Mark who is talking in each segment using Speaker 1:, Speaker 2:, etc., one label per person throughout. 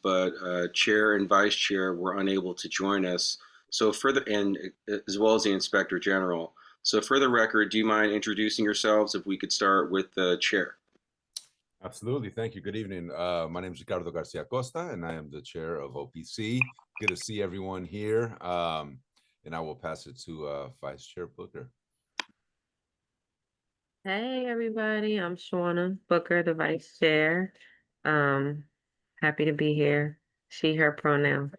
Speaker 1: but chair and vice chair were unable to join us. So further, and as well as the inspector general. So for the record, do you mind introducing yourselves if we could start with the chair?
Speaker 2: Absolutely. Thank you. Good evening. My name is Ricardo Garcia Costa, and I am the chair of OPC. Good to see everyone here. And I will pass it to Vice Chair Booker.
Speaker 3: Hey everybody, I'm Shawana Booker, the vice chair. Um, Happy to be here. She, her pronoun.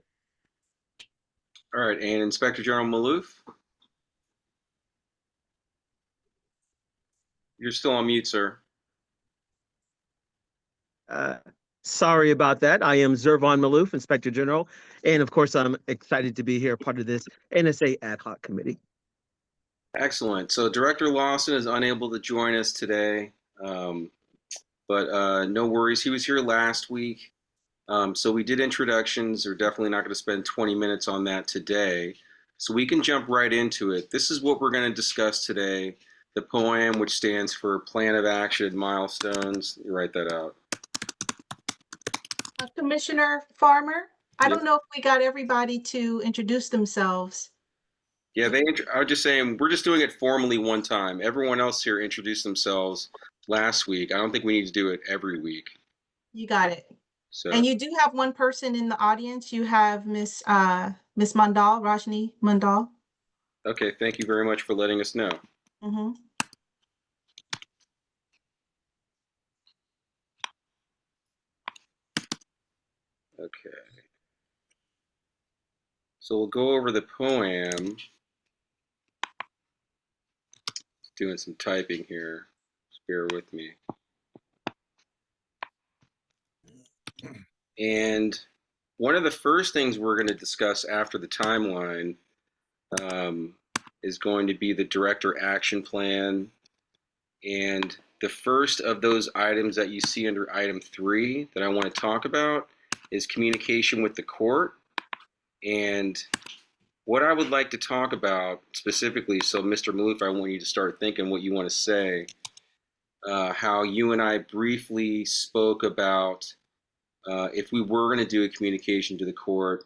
Speaker 1: All right, and Inspector General Maloof? You're still on mute, sir.
Speaker 4: Uh, Sorry about that. I am Zervon Maloof, Inspector General, and of course, I'm excited to be here, part of this NSA Ad Hoc Committee.
Speaker 1: Excellent. So Director Lawson is unable to join us today, but no worries. He was here last week. So we did introductions. We're definitely not going to spend 20 minutes on that today. So we can jump right into it. This is what we're going to discuss today. The POAM, which stands for Plan of Action Milestones. You write that out.
Speaker 5: Commissioner Farmer, I
Speaker 1: Yes.
Speaker 5: don't know if we got everybody to introduce themselves.
Speaker 1: Yeah, I was just saying, we're just doing it formally one time. Everyone else here introduced themselves last week. I don't think we need to do it every week.
Speaker 5: You got it.
Speaker 1: So,
Speaker 5: And you do have one person in the audience. You have Miss Mandal, Rajni Mandal.
Speaker 1: okay, thank you very much for letting us know.
Speaker 5: Mm-hmm.
Speaker 1: Okay. So we'll go over the POAM. Doing some typing here. Just bear with me. And one of the first things we're going to discuss after the timeline is going to be the Director Action Plan. And the first of those items that you see under item 3 that I want to talk about is communication with the court. And what I would like to talk about specifically, so Mr. Maloof, I want you to start thinking what you want to say, how you and I briefly spoke about if we were going to do a communication to the court.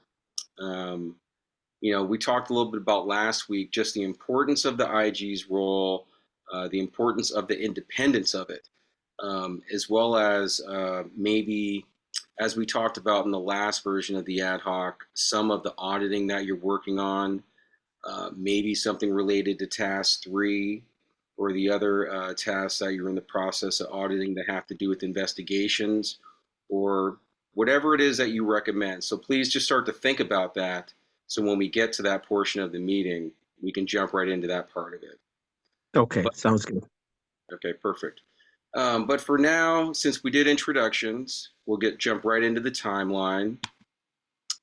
Speaker 1: We talked a little bit about last week, just the importance of the IG's role, the importance of the independence of it, as well as maybe, as we talked about in the last version of the ad hoc, some of the auditing that you're working on, maybe something related to task 3 or the other tasks that you're in the process of auditing that have to do with investigations or whatever it is that you recommend. So please just start to think about that. So when we get to that portion of the meeting, we can jump right into that part of it.
Speaker 4: Okay, sounds good.
Speaker 1: Okay, perfect. But for now, since we did introductions, we'll jump right into the timeline.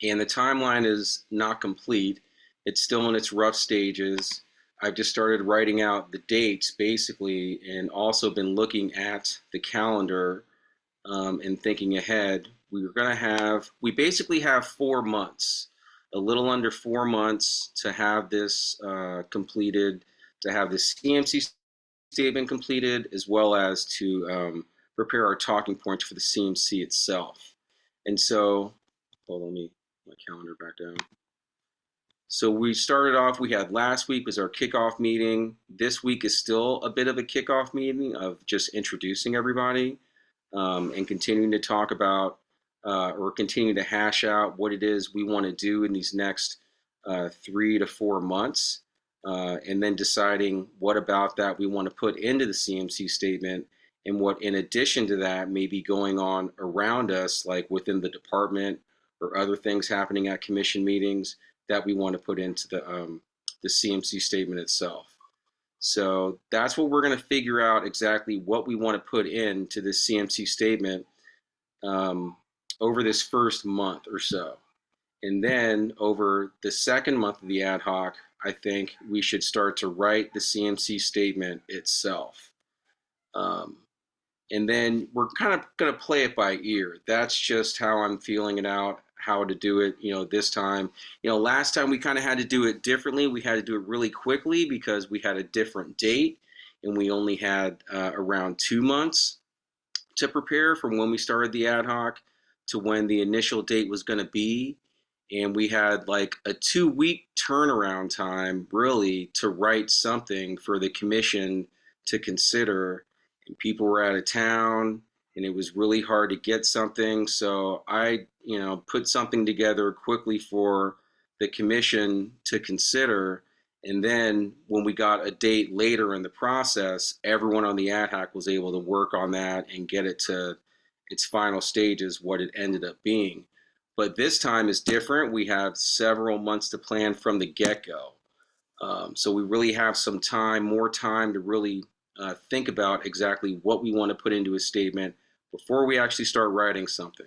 Speaker 1: And the timeline is not complete. It's still in its rough stages. I've just started writing out the dates basically, and also been looking at the calendar and thinking ahead. We basically have 4 months, a little under 4 months to have this completed, to have the CMC statement completed, as well as to prepare our talking points for the CMC itself. And so, hold on, let me my calendar back down. So we started off, we had last week was our kickoff meeting. This week is still a bit of a kickoff meeting of just introducing everybody and continuing to talk about or continue to hash out what it is we want to do in these next 3 to 4 months. And then deciding what about that we want to put into the CMC statement and what in addition to that may be going on around us, like within the department or other things happening at commission meetings that we want to put into the CMC statement itself. So that's what we're going to figure out exactly what we want to put into this CMC statement over this first month or so. And then over the second month of the ad hoc, I think we should start to write the CMC statement itself. And then we're kind of going to play it by ear. That's just how I'm feeling it out, how to do it, this time. Last time we kind of had to do it differently. We had to do it really quickly because we had a different date and we only had around 2 months to prepare from when we started the ad hoc. to when the initial date was going to be. And we had like a 2-week turnaround time, really, to write something for the commission to consider. And people were out of town, and it was really hard to get something. So I, put something together quickly for the commission to consider. And then when we got a date later in the process, everyone on the ad hoc was able to work on that and get it to its final stages, what it ended up being. But this time is different. We have several months to plan from the get-go. So we really have some time, more time to really think about exactly what we want to put into a statement before we actually start writing something.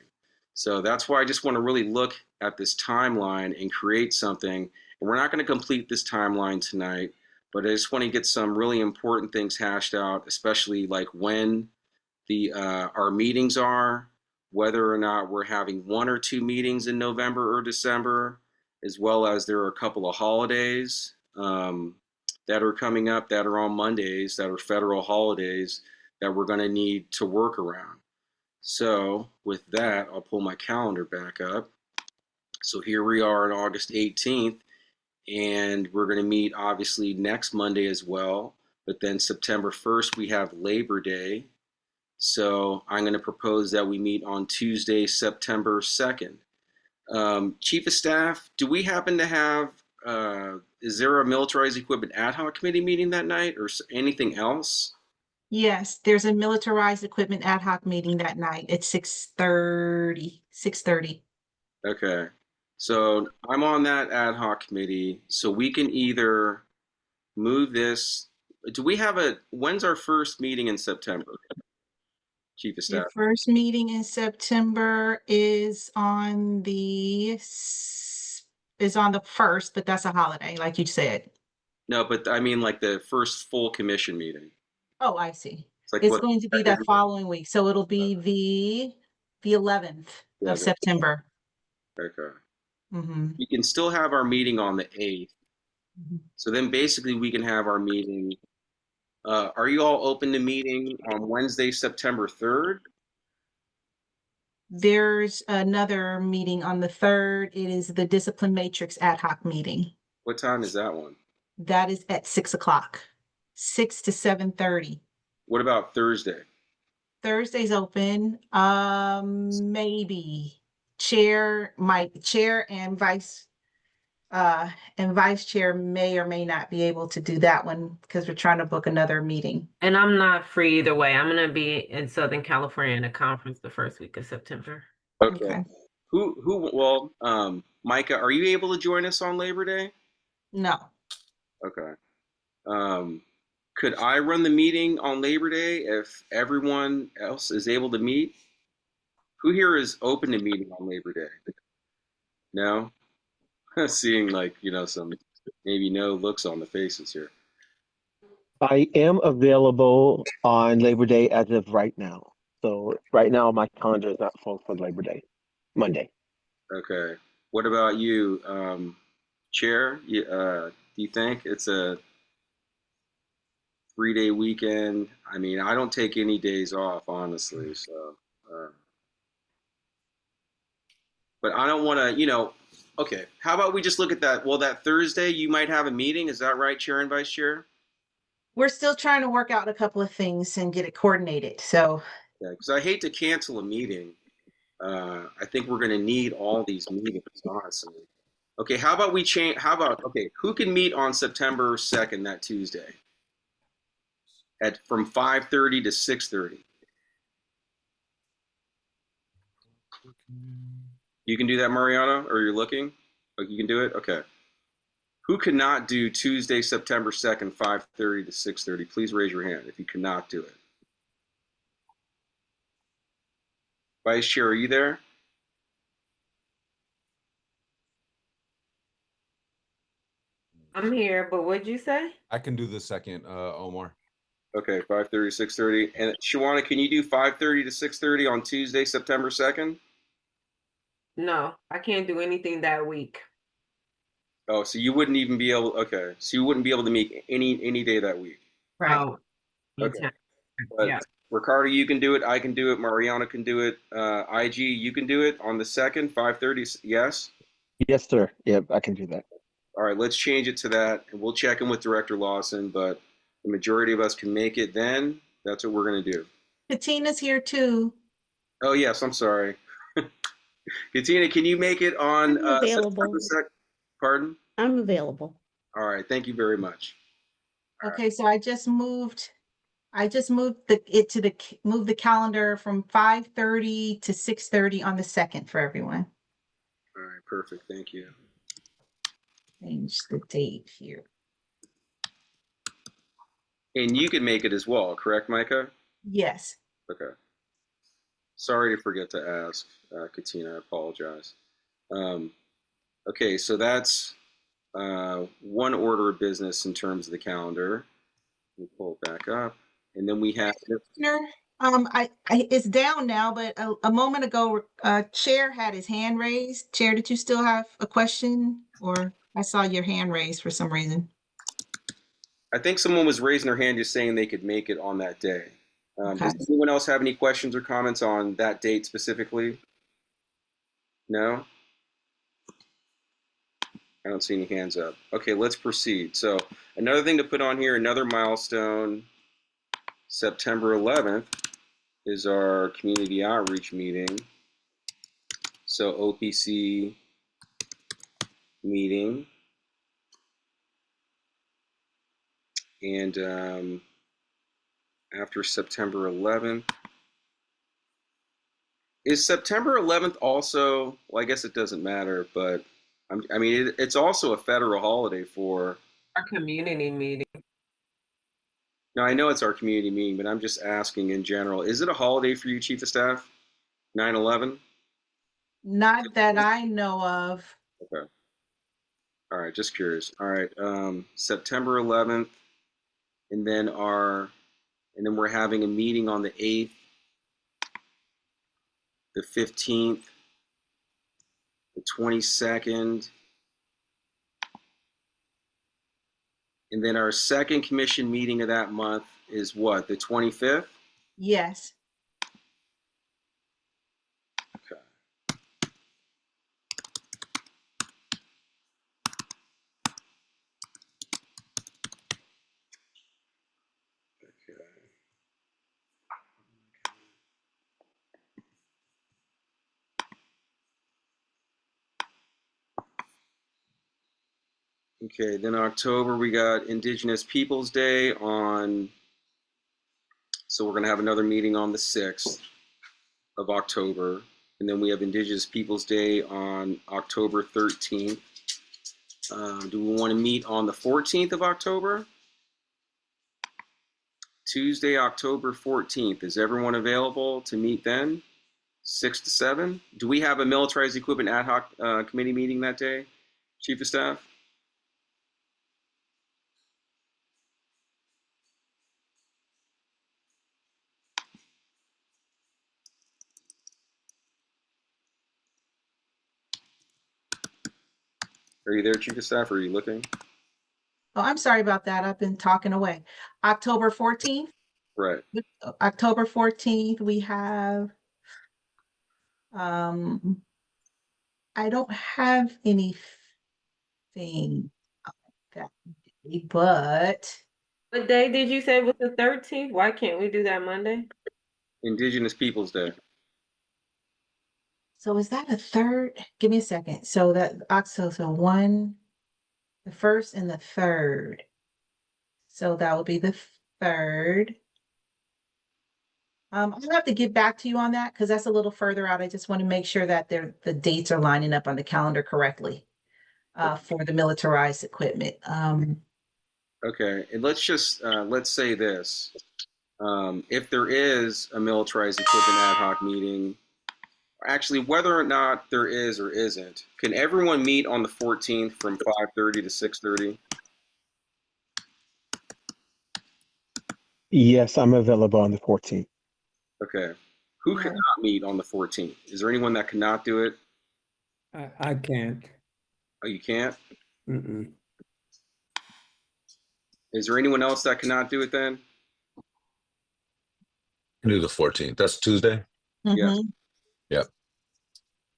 Speaker 1: So that's why I just want to really look at this timeline and create something. And we're not going to complete this timeline tonight, but I just want to get some really important things hashed out, especially like when our meetings are, whether or not we're having 1 or 2 meetings in November or December, as well as there are a couple of holidays that are coming up that are on Mondays, that are federal holidays that we're going to need to work around. So with that, I'll pull my calendar back up. So here we are on August 18th, and we're going to meet obviously next Monday as well. But then September 1st, we have Labor Day. So I'm going to propose that we meet on Tuesday, September 2nd. Chief of Staff, do we happen to have, is there a militarized equipment ad hoc committee meeting that night or anything else?
Speaker 5: Yes, there's a militarized equipment ad hoc meeting that night at 6:30. 6:30.
Speaker 1: Okay. So I'm on that ad hoc committee, so we can either move this. Do we have when's our first meeting in September, Chief of Staff?
Speaker 5: Your first meeting in September is on the 1st, but that's a holiday, like you said.
Speaker 1: No, but I mean like the first full commission meeting.
Speaker 5: Oh, I see.
Speaker 1: It's like
Speaker 5: It's
Speaker 1: what?
Speaker 5: going to be that following week, so it'll be the 11th
Speaker 1: Yeah,
Speaker 5: of September.
Speaker 1: okay.
Speaker 5: Mhm.
Speaker 1: We can still have our meeting on the 8th.
Speaker 5: Mhm.
Speaker 1: So then basically we can have our meeting. Are you all open to meeting on Wednesday, September 3rd?
Speaker 5: There's another meeting on the 3rd. It is the Discipline Matrix ad hoc meeting.
Speaker 1: What time is that one?
Speaker 5: That is at 6 o'clock, 6 to 7:30.
Speaker 1: What about Thursday?
Speaker 5: Thursday's open. Maybe chair and vice chair may or may not be able to do that one because we're trying to book another meeting.
Speaker 3: And I'm not free either way. I'm gonna be in Southern California in a conference the first week of September.
Speaker 1: Okay. Well, Micah, are you able to join us on Labor Day?
Speaker 5: No.
Speaker 1: Okay. Could I run the meeting on Labor Day if everyone else is able to meet? Who here is open to meeting on Labor Day? No? Seeing some maybe no looks on the faces here.
Speaker 4: I am available on Labor Day as of right now. So right now my calendar is not full for Labor Day, Monday.
Speaker 1: Okay. What about you, Chair? Do you think it's a 3-day weekend? I mean, I don't take any days off, honestly. So, but I don't want to, okay. How about we just look at that? Well, that Thursday you might have a meeting. Is that right, Chair and Vice Chair?
Speaker 5: We're still trying to work out a couple of things and get it coordinated. So
Speaker 1: Yeah, because I hate to cancel a meeting. I think we're going to need all these meetings, honestly. Okay, how about we change? Okay, who can meet on September 2nd, that Tuesday, from 5:30 to 6:30? You can do that, Mariano, or you're looking? Like you can do it? Okay. Who cannot do Tuesday, September 2nd, 5:30 to 6:30? Please raise your hand if you cannot do it. Vice Chair, are you there?
Speaker 3: I'm here, but what'd you say?
Speaker 2: I can do the second, Omar.
Speaker 1: Okay, 5:30 to 6:30. And Shawana, can you do 5:30 to 6:30 on Tuesday, September 2nd?
Speaker 3: No, I can't do anything that week.
Speaker 1: Oh, so you wouldn't even be able. Okay, so you wouldn't be able to meet any day that week.
Speaker 5: right.
Speaker 3: Oh,
Speaker 1: Okay.
Speaker 3: okay.
Speaker 1: But
Speaker 3: Yeah.
Speaker 1: Ricardo, you can do it. I can do it. Mariana can do it. IG, you can do it on the 2nd, 5:30. Yes.
Speaker 4: Yes, sir. Yep, I can do that.
Speaker 1: All right, let's change it to that, and we'll check in with Director Lawson. But the majority of us can make it. Then that's what we're gonna do.
Speaker 5: Katina's here too.
Speaker 1: Oh yes, I'm sorry. Katina, can you make it on
Speaker 6: I'm available.
Speaker 1: September 2nd? Pardon?
Speaker 6: I'm available.
Speaker 1: All right, thank you very much.
Speaker 5: Okay, so I just moved move the calendar from 5:30 to 6:30 on the 2nd for everyone.
Speaker 1: All right, perfect. Thank you.
Speaker 5: Change the date here.
Speaker 1: And you can make it as well, correct, Micah?
Speaker 5: Yes.
Speaker 1: Okay. Sorry to forget to ask, Katina. I apologize. Okay, so that's one order of business in terms of the calendar. Let me pull it back up, and then we have.
Speaker 5: It's down now, but a moment ago, Chair had his hand raised. Chair, did you still have a question, or I saw your hand raised for some reason?
Speaker 1: I think someone was raising their hand just saying they could make it on that day.
Speaker 5: Okay.
Speaker 1: Does anyone else have any questions or comments on that date specifically? No? I don't see any hands up. Okay, let's proceed. So another thing to put on here, another milestone, September 11th is our community outreach meeting. So OPC meeting. And after September 11th, is September 11th also, well, I guess it doesn't matter, but I mean, it's also a federal holiday for.
Speaker 3: Our community meeting.
Speaker 1: Now, I know it's our community meeting, but I'm just asking in general, is it a holiday for you, Chief of Staff? 9/11?
Speaker 5: Not that I know of.
Speaker 1: Okay. All right, just curious. All right, September 11th, and then we're having a meeting on the 8th, the 15th, the 22nd, and then our second commission meeting of that month is what, the 25th?
Speaker 5: Yes.
Speaker 1: Okay. Okay. Okay, then October we got Indigenous Peoples Day on, so we're gonna have another meeting on the 6th of October. And then we have Indigenous Peoples Day on October 13th. Do we want to meet on the 14th of October? Tuesday, October 14th. Is everyone available to meet then? 6 to 7? Do we have a militarized equipment ad hoc committee meeting that day, Chief of Staff? Are you there, Chief of Staff, or are you looking?
Speaker 5: Oh, I'm sorry about that. I've been talking away. October 14th.
Speaker 1: Right.
Speaker 5: October 14th, we have, I don't have anything that day, but
Speaker 3: What day did you say was the 13th? Why can't we do that Monday?
Speaker 1: Indigenous Peoples Day.
Speaker 5: so is that a third? Give me a second. So that so one, the first and the third. So that would be the third. I'll have to get back to you on that because that's a little further out. I just want to make sure that the dates are lining up on the calendar correctly for the militarized equipment.
Speaker 1: Okay, and let's say this. If there is a militarized equipment ad hoc meeting, actually, whether or not there is or isn't, can everyone meet on the 14th from 5:30 to 6:30?
Speaker 4: Yes, I'm available on the 14th.
Speaker 1: Okay. Who
Speaker 5: Yeah.
Speaker 1: cannot meet on the 14th? Is there anyone that cannot do it?
Speaker 7: I can't.
Speaker 1: Oh, you can't?
Speaker 7: Mm-mm.
Speaker 1: Is there anyone else that cannot do it then?
Speaker 2: can do the 14th. That's Tuesday.
Speaker 1: Yes.
Speaker 5: Mhm.
Speaker 2: Yep.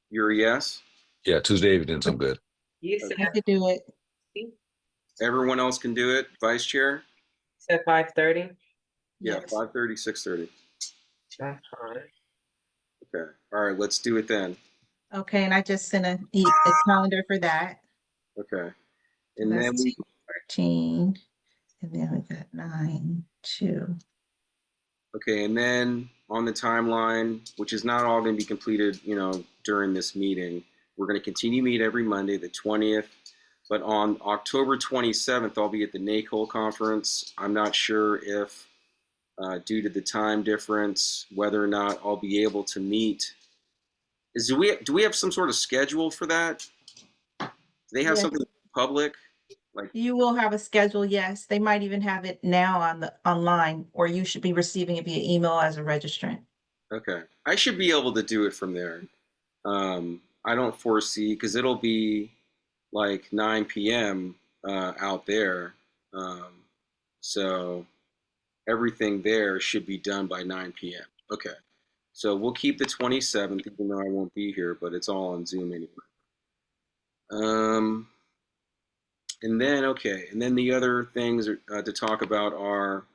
Speaker 1: You're a yes?
Speaker 2: Yeah, Tuesday evenings. I'm good.
Speaker 3: You said,
Speaker 5: I could do it.
Speaker 1: Everyone else can do it, Vice Chair?
Speaker 3: said 5:30?
Speaker 1: Yeah,
Speaker 5: Yes.
Speaker 1: 5:30, 6:30.
Speaker 3: That's fine.
Speaker 1: Okay, all right, let's do it then.
Speaker 5: Okay, and I just sent a calendar for that.
Speaker 1: Okay,
Speaker 5: So
Speaker 1: and then
Speaker 5: that's
Speaker 1: we,
Speaker 5: 13, and then we got 9, 2.
Speaker 1: okay, and then on the timeline, which is not all going to be completed, during this meeting, we're going to continue meet every Monday, the 20th. But on October 27th, I'll be at the NACOL conference. I'm not sure if, due to the time difference, whether or not I'll be able to meet. Do we have some sort of schedule for that? Do they have
Speaker 5: Yes.
Speaker 1: something public? Like,
Speaker 5: You will have a schedule, yes. They might even have it now on the online, or you should be receiving it via email as a registrant.
Speaker 1: okay, I should be able to do it from there. I don't foresee, because it'll be like 9 p.m. Out there. Um, so everything there should be done by 9 p.m. Okay. So we'll keep the 27th, even though I won't be here, but it's all on Zoom anyway. Um, and then the other things to talk about are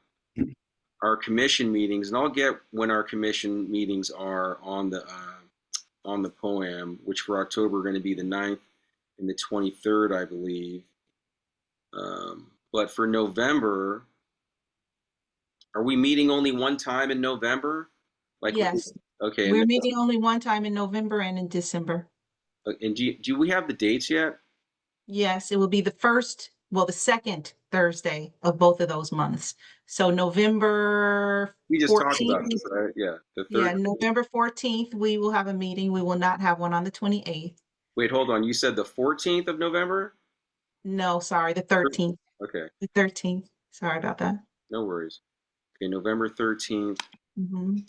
Speaker 1: our commission meetings, and I'll get when our commission meetings are on the poem, which for October are going to be the 9th and the 23rd, I believe. But for November, are we meeting only one time in November? Like,
Speaker 5: Yes,
Speaker 1: okay, and
Speaker 5: we're meeting only one time in November and in December.
Speaker 1: do we have the dates yet?
Speaker 5: Yes, it will be the second Thursday of both of those months. So November
Speaker 1: We just talked about
Speaker 5: 14th,
Speaker 1: this, right? Yeah, the
Speaker 5: yeah,
Speaker 1: third.
Speaker 5: November 14th, we will have a meeting. We will not have one on the 28th.
Speaker 1: Wait, hold on. You said the 14th of November?
Speaker 5: No, sorry, the 13th,
Speaker 1: Okay,
Speaker 5: the 13th. Sorry about that.
Speaker 1: no worries. Okay, November 13th.
Speaker 5: Mhm.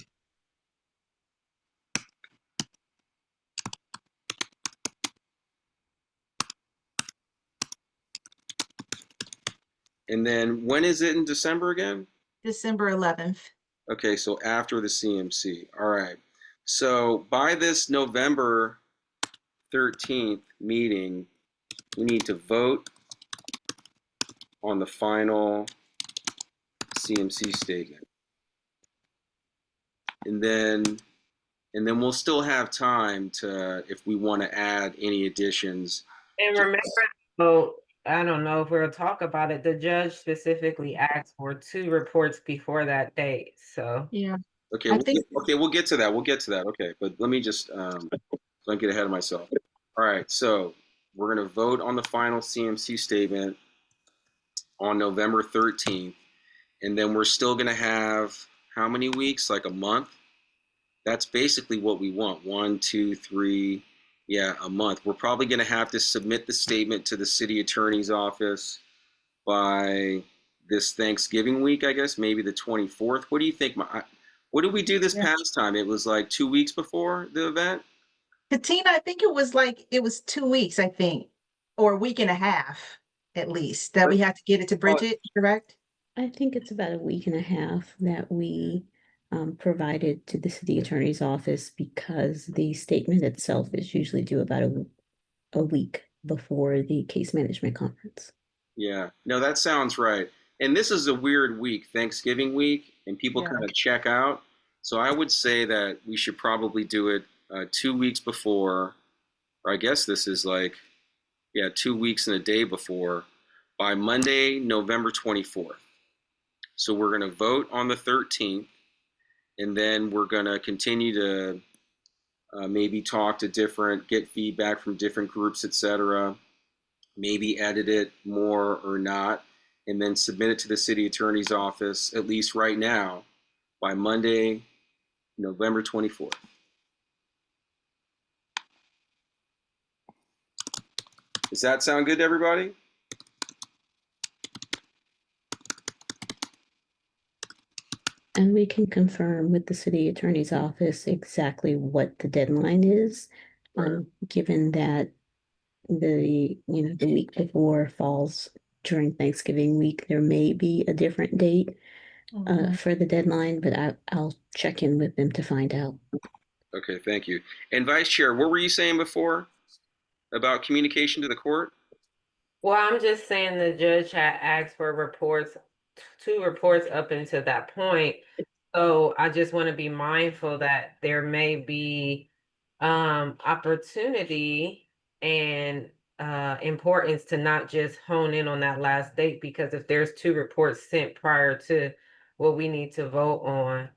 Speaker 1: And then when is it in December again?
Speaker 5: December 11th.
Speaker 1: Okay, so after the CMC. All right. So by this November 13th meeting, we need to vote on the final CMC statement. And then we'll still have time to, if we want to add any additions.
Speaker 3: And remember, so I don't know if we'll talk about it. The judge specifically asked for 2 reports before that date. So
Speaker 5: Yeah,
Speaker 1: Okay,
Speaker 5: I think,
Speaker 1: we'll get to that. We'll get to that. Okay, but let me just don't get ahead of myself. All right, so we're going to vote on the final CMC statement on November 13th, and then we're still going to have how many weeks? Like a month? That's basically what we want. 1, 2, 3, yeah, a month. We're probably going to have to submit the statement to the city attorney's office by this Thanksgiving week, I guess, maybe the 24th. What do you think? What did we do this
Speaker 5: Yeah.
Speaker 1: past time? It was like 2 weeks before the event?
Speaker 5: Katina, I think it was 2 weeks, I think, or a week and a half at least, that we had to get it to Bridget, correct?
Speaker 6: I think it's about a week and a half that we provided to the city attorney's office because the statement itself is usually due about a week before the case management conference.
Speaker 1: Yeah, no, that sounds right. And this is a weird week, Thanksgiving week, and people
Speaker 5: Yeah.
Speaker 1: kind of check out. So I would say that we should probably do it 2 weeks before, or I guess this is like, yeah, 2 weeks and a day before, by Monday, November 24th. So we're going to vote on the 13th, and then we're going to continue to maybe talk to get feedback from different groups, etc. Maybe edit it more or not, and then submit it to the city attorney's office, at least right now, by Monday, November 24th. Does that sound good to everybody?
Speaker 6: And we can confirm with the city attorney's office exactly what the deadline is,
Speaker 1: Right.
Speaker 6: given that the week before falls during Thanksgiving week, there may be a different date.
Speaker 5: Mhm.
Speaker 6: for the deadline, but I'll check in with them to find out.
Speaker 1: Okay, thank you. And Vice Chair, what were you saying before about communication to the court?
Speaker 3: Well, I'm just saying the judge had asked for reports, two reports up until that point. So I just want to be mindful that there may be opportunity and importance to not just hone in on that last date, because if there's two reports sent prior to what we need to vote on,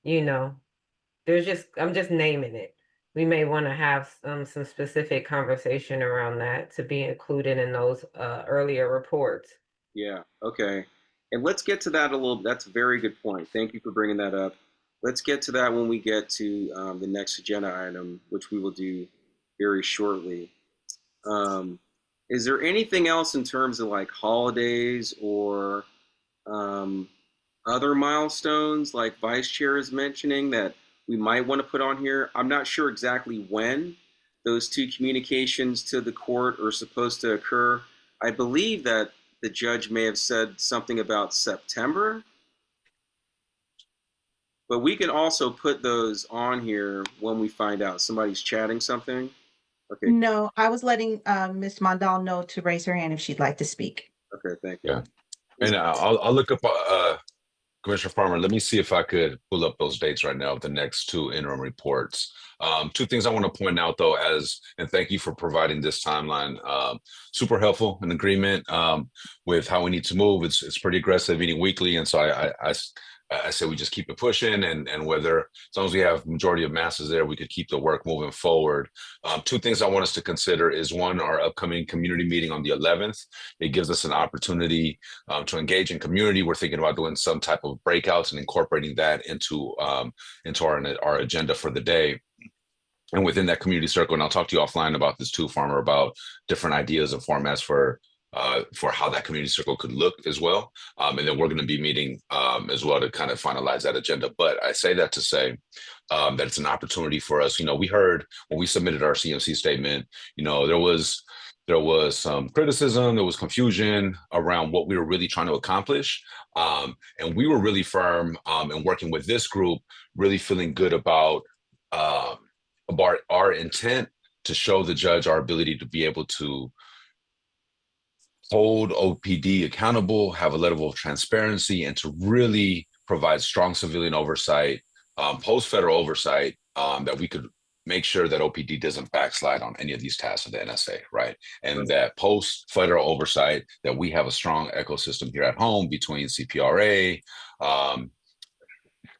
Speaker 3: you know, I'm just naming it. We may want to have some specific conversation around that to be included in those earlier reports.
Speaker 1: Yeah, okay. And let's get to that a little. That's a very good point. Thank you for bringing that up. Let's get to that when we get to the next agenda item, which we will do very shortly. Um, is there anything else in terms of like holidays or um, other milestones, like Vice Chair is mentioning, that we might want to put on here? I'm not sure exactly when those two communications to the court are supposed to occur. I believe that the judge may have said something about September, but we can also put those on here when we find out somebody's chatting something. Okay,
Speaker 5: No, I was letting Ms. Mondal know to raise her hand if she'd like to speak.
Speaker 1: okay, thank you.
Speaker 2: Yeah. And I'll look up Commissioner Farmer. Let me see if I could pull up those dates right now of the next two interim reports. Two things I want to point out though, and thank you for providing this timeline. Super helpful in agreement with how we need to move. It's pretty aggressive, meeting weekly, and so I say we just keep it pushing, and whether, as long as we have majority of masses there, we could keep the work moving forward. Two things I want us to consider is one, our upcoming community meeting on the 11th. It gives us an opportunity to engage in community. We're thinking about doing some type of breakouts and incorporating that into our agenda for the day. And within that community circle, and I'll talk to you offline about this too, Farmer, about different ideas and formats for how that community circle could look as well. And then we're going to be meeting as well to kind of finalize that agenda. But I say that to say that it's an opportunity for us. We heard when we submitted our CMC statement, there was some criticism, there was confusion around what we were really trying to accomplish. And we were really firm in working with this group, really feeling good about our intent to show the judge our ability to be able to hold OPD accountable, have a level of transparency, and to really provide strong civilian oversight, post-federal oversight, that we could make sure that OPD doesn't backslide on any of these tasks of the NSA, right? And that post-federal oversight, that we have a strong ecosystem here at home between CPRA,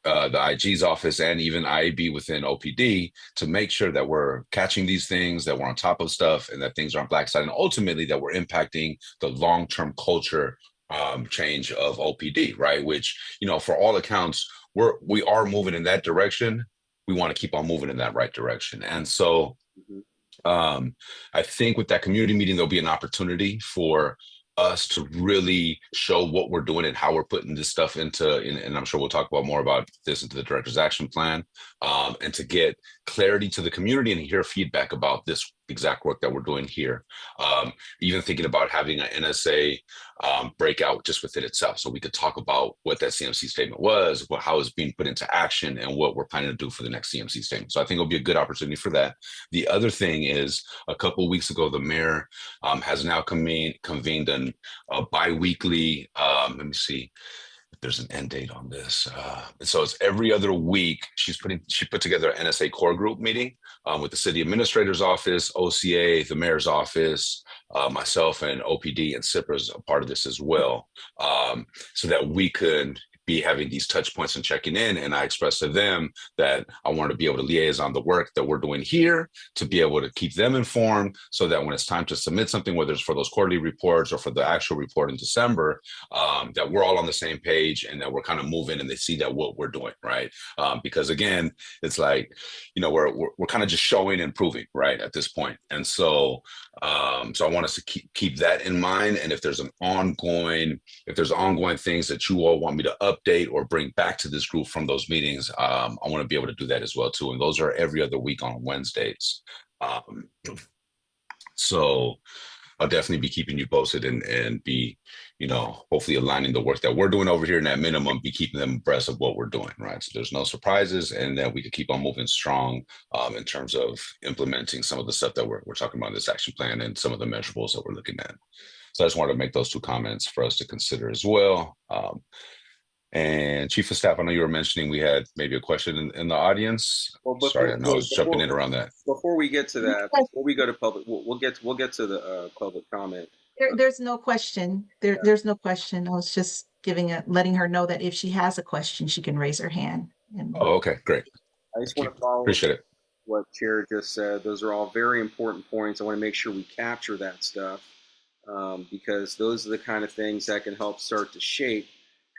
Speaker 2: the IG's office, and even IAB within OPD, to make sure that we're catching these things, that we're on top of stuff, and that things aren't blacksided, and ultimately that we're impacting the long-term culture change of OPD, right? Which, for all accounts, we are moving in that direction. We want to keep on moving in that right direction. And so I think with that community meeting, there'll be an opportunity for us to really show what we're doing and how we're putting this stuff and I'm sure we'll talk about more about this into the director's action plan, and to get clarity to the community and hear feedback about this exact work that we're doing here. Even thinking about having an NSA breakout just within itself, so we could talk about what that CMC statement was, how it's being put into action, and what we're planning to do for the next CMC statement. So I think it'll be a good opportunity for that. The other thing is, a couple of weeks ago, the mayor has now convened a bi-weekly, let me see if there's an end date on this. So it's every other week. She put together an NSA core group meeting with the city administrator's office, OCA, the mayor's office, myself, and OPD and CIPRA is a part of this as well, so that we could be having these touch points and checking in. And I expressed to them that I want to be able to liaise on the work that we're doing here, to be able to keep them informed, so that when it's time to submit something, whether it's for those quarterly reports or for the actual report in December, that we're all on the same page and that we're kind of moving and they see that what we're doing, right? Because again, it's like, we're kind of just showing and proving, right, at this point. And so so I want us to keep that in mind. And if there's ongoing things that you all want me to update or bring back to this group from those meetings, I want to be able to do that as well too. And those are every other week on Wednesdays. So I'll definitely be keeping you posted and be, hopefully aligning the work that we're doing over here, and at minimum, be keeping them abreast of what we're doing, right? So there's no surprises, and that we can keep on moving strong in terms of implementing some of the stuff that we're talking about in this action plan and some of the measurables that we're looking at. So I just wanted to make those two comments for us to consider as well. And Chief of Staff, I know you were mentioning we had maybe a question in the audience.
Speaker 1: Well,
Speaker 2: Sorry, I know I was jumping in around that.
Speaker 1: Before we get to that, before we go to public, we'll get to the public comment.
Speaker 5: There's no question. There's no question. I was just letting her know that if she has a question, she can raise her hand. And
Speaker 2: Oh, okay, great.
Speaker 1: I just
Speaker 2: Thank
Speaker 1: want
Speaker 2: you.
Speaker 1: to follow
Speaker 2: Appreciate it.
Speaker 1: what Chair just said. Those are all very important points. I want to make sure we capture that stuff because those are the kind of things that can help start to shape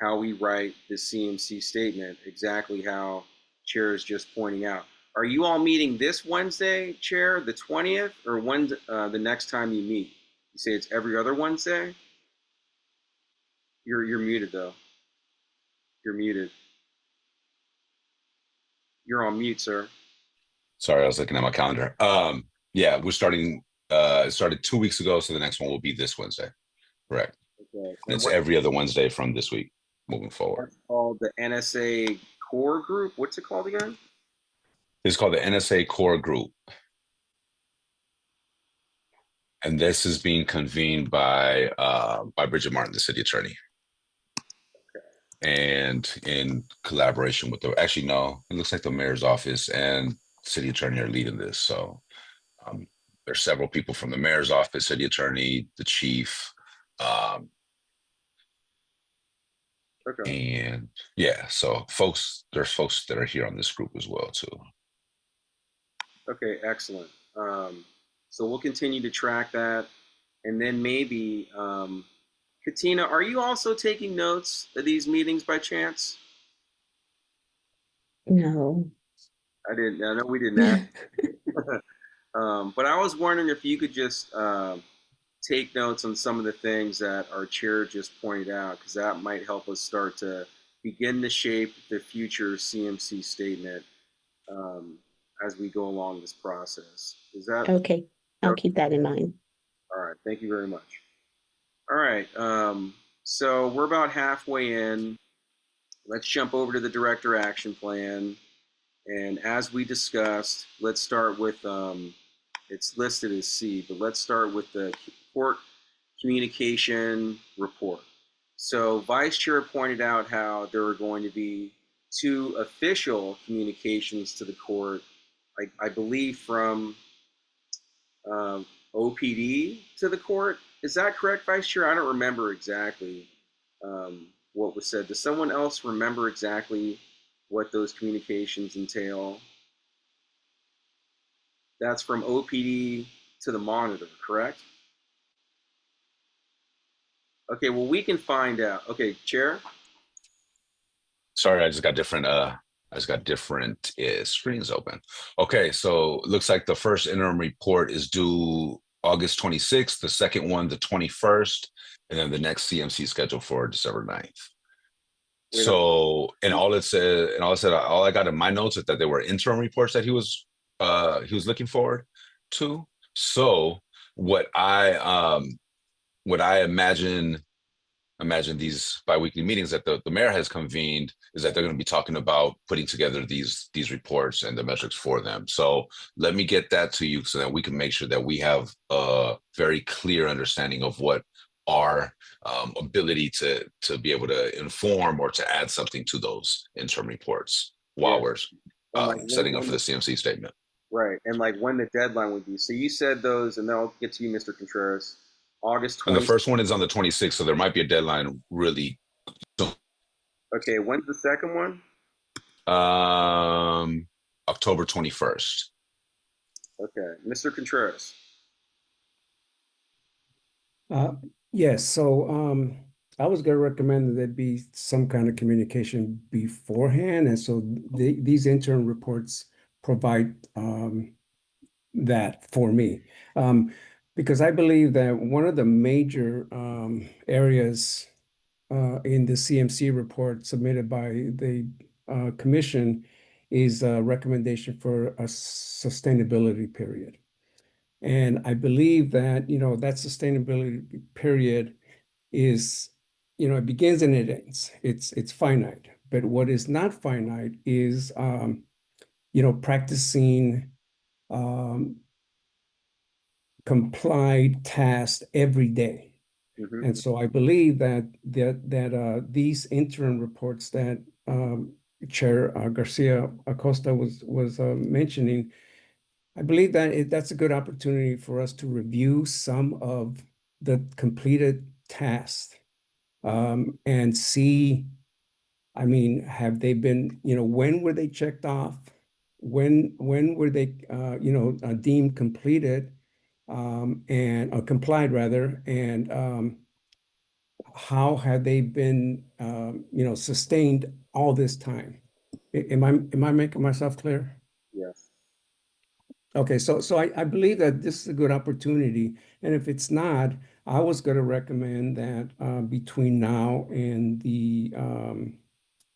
Speaker 1: how we write the CMC statement, exactly how Chair is just pointing out. Are you all meeting this Wednesday, Chair, the 20th, or when the next time you meet? You say it's every other Wednesday? You're muted though. You're muted. You're on mute, sir.
Speaker 2: Sorry, I was looking at my calendar. Yeah, we're starting. It started 2 weeks ago, so the next one will be this Wednesday. Correct.
Speaker 1: Okay.
Speaker 2: And it's every other Wednesday from this week moving forward.
Speaker 1: It's called the NSA Core Group. What's it called again?
Speaker 2: It's called the NSA Core Group. And this is being convened by Bridget Martin, the city attorney. And in collaboration with actually, no, it looks like the mayor's office and city attorney are leading this. So there's several people from the mayor's office, city attorney, the chief.
Speaker 1: Okay.
Speaker 2: And yeah, so there's folks that are here on this group as well too.
Speaker 1: Okay, excellent. So we'll continue to track that. And then maybe, Katina, are you also taking notes of these meetings by chance?
Speaker 6: No.
Speaker 1: I know we didn't ask. But I was wondering if you could just take notes on some of the things that our chair just pointed out, because that might help us start to begin to shape the future CMC statement as we go along this process. Is that
Speaker 6: Okay? I'll keep that in mind.
Speaker 1: all right? Thank you very much. All right. So we're about halfway in. Let's jump over to the director action plan. And as we discussed, let's start with, it's listed as C, but let's start with the court communication report. So Vice Chair pointed out how there are going to be 2 official communications to the court, I believe from OPD to the court. Is that correct, Vice Chair? I don't remember exactly what was said. Does someone else remember exactly what those communications entail? That's from OPD to the monitor, correct? Okay, well, we can find out. Okay, Chair?
Speaker 2: Sorry, I just got different screens open. Okay, so it looks like the first interim report is due August 26th, the second one, the 21st, and then the next CMC scheduled for December 9th. So, and all I got in my notes is that there were interim reports that he was looking forward to. So what I imagine these biweekly meetings that the mayor has convened is that they're going to be talking about putting together these reports and the metrics for them. So let me get that to you so that we can make sure that we have a very clear understanding of what our ability to be able to inform or to add something to those interim reports while we're setting up for the CMC statement.
Speaker 1: Right, and like when the deadline would be. So you said those, and then I'll get to you, Mr. Contreras. August 20th.
Speaker 2: And the first one is on the 26th, so there might be a deadline really soon.
Speaker 1: Okay, when's the second one?
Speaker 2: October 21st.
Speaker 1: Okay, Mr. Contreras.
Speaker 7: Yes, so I was going to recommend that there be some kind of communication beforehand, and so these interim reports provide that for me. Because I believe that one of the major areas in the CMC report submitted by the commission is a recommendation for a sustainability period. And I believe that, that sustainability period is, it begins and it ends. It's finite. But what is not finite is, practicing complied tasks every day.
Speaker 1: Mhm.
Speaker 7: And so I believe that these interim reports that Chair Garcia Acosta was mentioning, I believe that that's a good opportunity for us to review some of the completed tasks and see, I mean, have they been, when were they checked off? When were they, deemed completed and complied rather? And how have they been, sustained all this time? Am I making myself clear?
Speaker 1: Yes.
Speaker 7: Okay, so I believe that this is a good opportunity, and if it's not, I was going to recommend that between now and the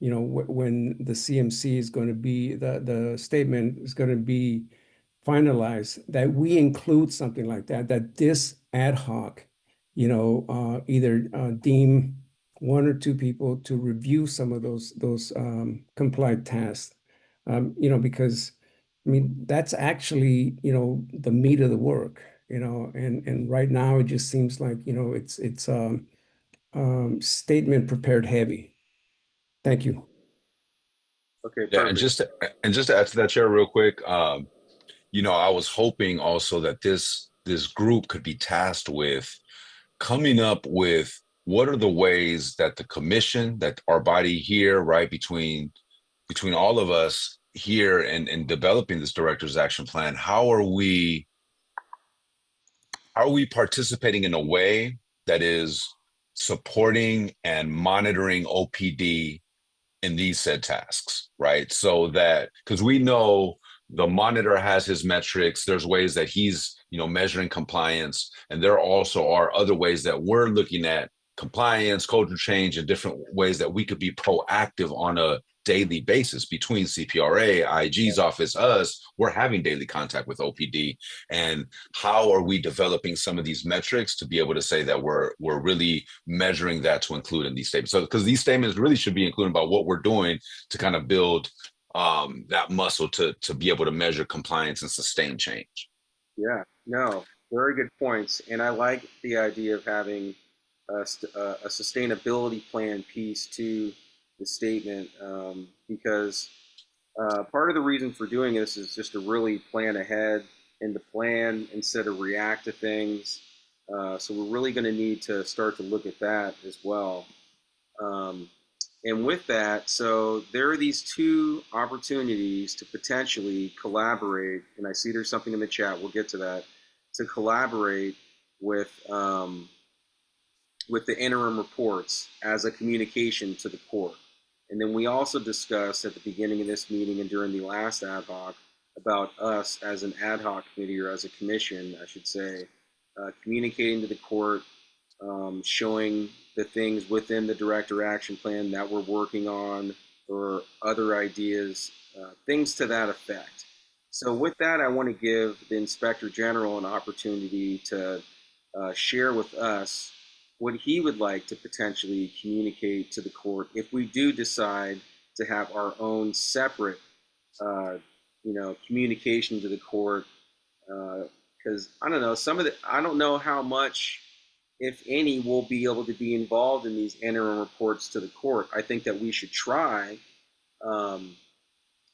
Speaker 7: when the CMC is going to be the statement is going to be finalized, that we include something like that, that this ad hoc, either deem one or two people to review some of those complied tasks, because I mean that's actually the meat of the work, and right now it just seems like it's statement prepared heavy. Thank you.
Speaker 1: Okay,
Speaker 2: Yeah,
Speaker 1: perfect.
Speaker 2: and just to add to that, Chair, real quick, I was hoping also that this group could be tasked with coming up with what are the ways that the commission, that our body here, right, between all of us here and developing this director's action plan, how are we participating in a way that is supporting and monitoring OPD in these said tasks, right? So that, because we know the monitor has his metrics, there's ways that he's, measuring compliance, and there also are other ways that we're looking at compliance, culture change, and different ways that we could be proactive on a daily basis between CPRA, IG's office, us. We're having daily contact with OPD, and how are we developing some of these metrics to be able to say that we're really measuring that to include in these statements? So, because these statements really should be included about what we're doing to kind of build that muscle to be able to measure compliance and sustain change.
Speaker 1: Yeah, no, very good points. And I like the idea of having a sustainability plan piece to the statement because part of the reason for doing this is just to really plan ahead and to plan instead of react to things. So we're really going to need to start to look at that as well. Um, and with that, so there are these two opportunities to potentially collaborate, and I see there's something in the chat. We'll get to that. To collaborate with the interim reports as a communication to the court. And then we also discussed at the beginning of this meeting and during the last ad hoc about us as an ad hoc committee, or as a commission, I should say, communicating to the court, showing the things within the director action plan that we're working on, or other ideas, things to that effect. So with that, I want to give the Inspector General an opportunity to share with us what he would like to potentially communicate to the court if we do decide to have our own separate, communication to the court. Because I don't know, I don't know how much, if any, will be able to be involved in these interim reports to the court. I think that we should try, but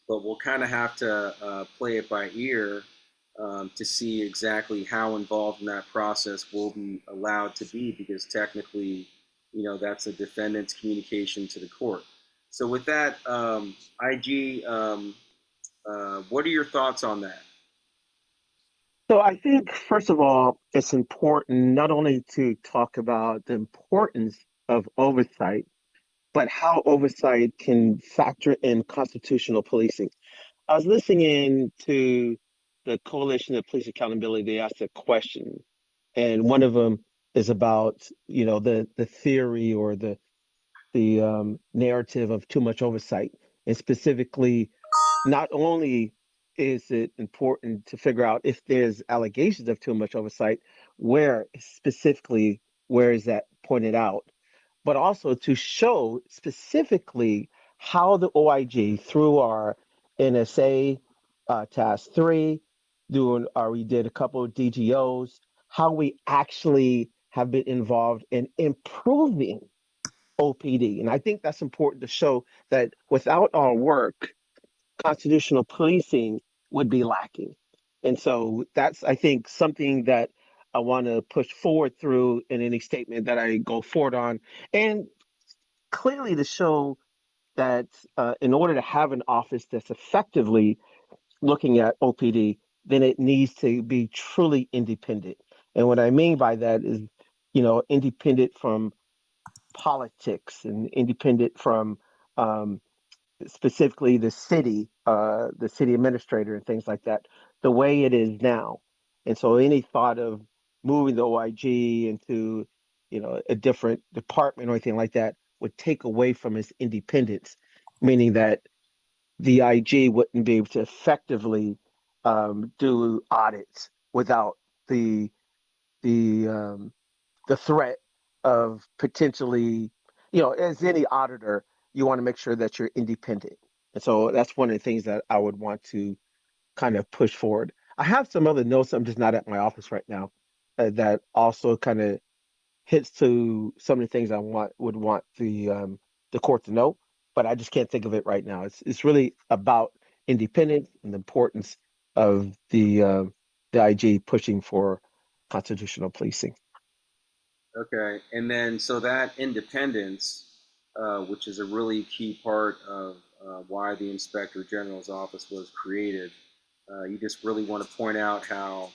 Speaker 1: we'll kind of have to play it by ear to see exactly how involved in that process we'll be allowed to be, because technically, that's a defendant's communication to the court. So with that, IG, what are your thoughts on that?
Speaker 4: So I think, first of all, it's important not only to talk about the importance of oversight, but how oversight can factor in constitutional policing. I was listening to the Coalition of Police Accountability. They asked a question, and one of them is about the theory or the narrative of too much oversight, and specifically not only is it important to figure out if there's allegations of too much oversight, where specifically, where is that pointed out? But also to show specifically how the OIG through our NSA task 3, we did a couple of DGOs, how we actually have been involved in improving OPD. And I think that's important to show that without our work, constitutional policing would be lacking. And so that's, I think, something that I want to push forward through in any statement that I go forward on. And clearly to show that in order to have an office that's effectively looking at OPD, then it needs to be truly independent. And what I mean by that is, independent from politics and independent from um, specifically the city administrator and things like that, the way it is now. And so any thought of moving the OIG into, a different department or anything like that would take away from its independence, meaning that the IG wouldn't be able to effectively do audits without the the um, the threat of potentially, as any auditor, you want to make sure that you're independent. And so that's one of the things that I would want to kind of push forward. I have some other notes. I'm just not at my office right now that also kind of hits to some of the things I would want the court to know, but I just can't think of it right now. It's really about independence and the importance of the IG pushing for constitutional policing.
Speaker 1: Okay, and then so that independence, which is a really key part of why the Inspector General's office was created, you just really want to point out how